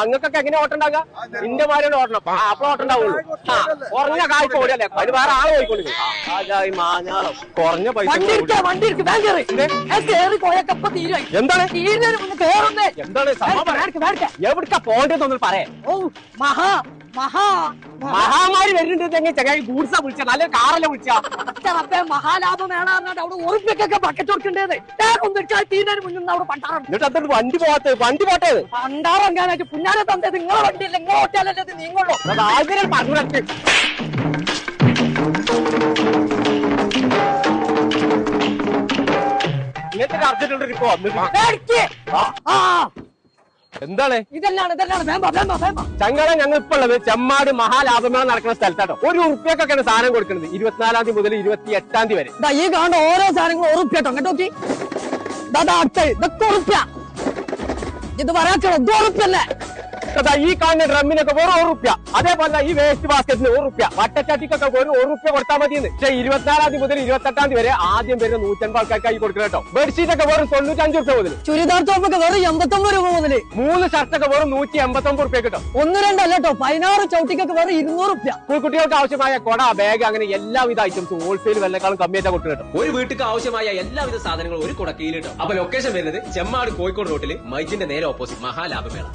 അങ്ങക്കൊക്കെ എങ്ങനെ ഓട്ടം ഉണ്ടാകുക? നിന്റെ മാരോട് ഓടണം, അപ്പൊ ഓട്ടം ഉണ്ടാവുള്ളൂ. കുറഞ്ഞ കായ്പ ഓടിയല്ലേ, അതിന് വേറെ ആള് പോയിക്കൊണ്ടിരിക്കും. കുറഞ്ഞ പൈസ എന്താണ് എവിടക്കാ പോണ്ടേന്നൊന്നും പറയാം. മഹാമാരി വരുന്നുണ്ടെങ്കിൽ ചങ്ങായി ഗൂഡ്സാ വിളിച്ച, നല്ല കാറല്ലേ വിളിച്ചാ. മഹാലാഭം വേണമെന്ന് അവിടെ ഉറപ്പിക്കൊക്കെ ബക്കറ്റ് കൊടുക്കേണ്ടത്. എന്നിട്ട് അതൊരു വണ്ടി പോകാത്തത്, വണ്ടി പോട്ടേത് പണ്ടാറങ്ങാനായിട്ട് പുന്നാരെ തന്നത് നിങ്ങളെ വണ്ടിയില്ല, നിങ്ങളെ ഓട്ടാലല്ലേ നീങ്ങുള്ളൂ. ആഗ്രഹം പറഞ്ഞു ഇങ്ങനത്തെ ഒരു അർജന്റ് ഇപ്പൊ എന്താണ് ചങ്ങളെ? ഞങ്ങൾ ഇപ്പൊ ഉള്ളത് ചെമ്മാട് മഹാലാഭമേള നടക്കുന്ന സ്ഥലത്താട്ടോ. ഒരു ഉറുപ്പ്യൊക്കെയാണ് സാധനം കൊടുക്കുന്നത് 24 തീയതി മുതൽ 28 വരെ. ഈ കാണുന്ന ഓരോ സാധനങ്ങളും ഉറുപ്പ്യാട്ടോ. കേട്ടോ ഇതൊക്കെ ഉറുപ്പ്യ. ഇത് പറയാച്ചോ ഉറുപ്പ്യല്ലേ? ഈ കാണുന്ന ഡ്രമ്മിനൊക്കെ വെറും ₹1. അതേപോലെ ഈ വേസ്റ്റ് ബാസ്കറ്റിന് ₹1, വട്ടച്ചട്ടിക്കൊക്കെ വെറും ₹1 കൊടുത്താൽ മതിയെന്ന്. പക്ഷേ 24 തീയതി മുതൽ 28 വരെ ആദ്യം വരുന്ന 150 ആൾക്കാർക്കായി കൊടുക്കണം കേട്ടോ. ബെഡ്ഷീറ്റ് ഒക്കെ വെറും ₹95 മുതൽ, ചുരിദാർ ടോപ്പൊക്കെ വെറും ₹89 മുതൽ, 3 ഷർട്ടൊക്കെ വെറും ₹189 കിട്ടും. 1 2 അല്ല കേട്ടോ, 16 ചവിട്ടിക്കൊക്കെ വെറും ₹200. കുട്ടികൾക്ക് ആവശ്യമായ കൊട, ബാഗ്, അങ്ങനെ എല്ലാവിധ ഐറ്റംസും ഹോൾസെയിൽ വിലക്കാളും കമ്മിയായിട്ടാ കൊടുക്കണം കേട്ടോ. ഒരു വീട്ടിലേക്ക് ആവശ്യമായ എല്ലാവിധ സാധനങ്ങളും ഒരു കുടക്കീൽ കിട്ടും. അപ്പൊ ലൊക്കേഷൻ വരുന്നത് ചെമ്മാട് കോഴിക്കോട് റോട്ടില് മൈജിന്റെ നേരെ ഓപ്പോസിറ്റ് മഹാലാഭമേള.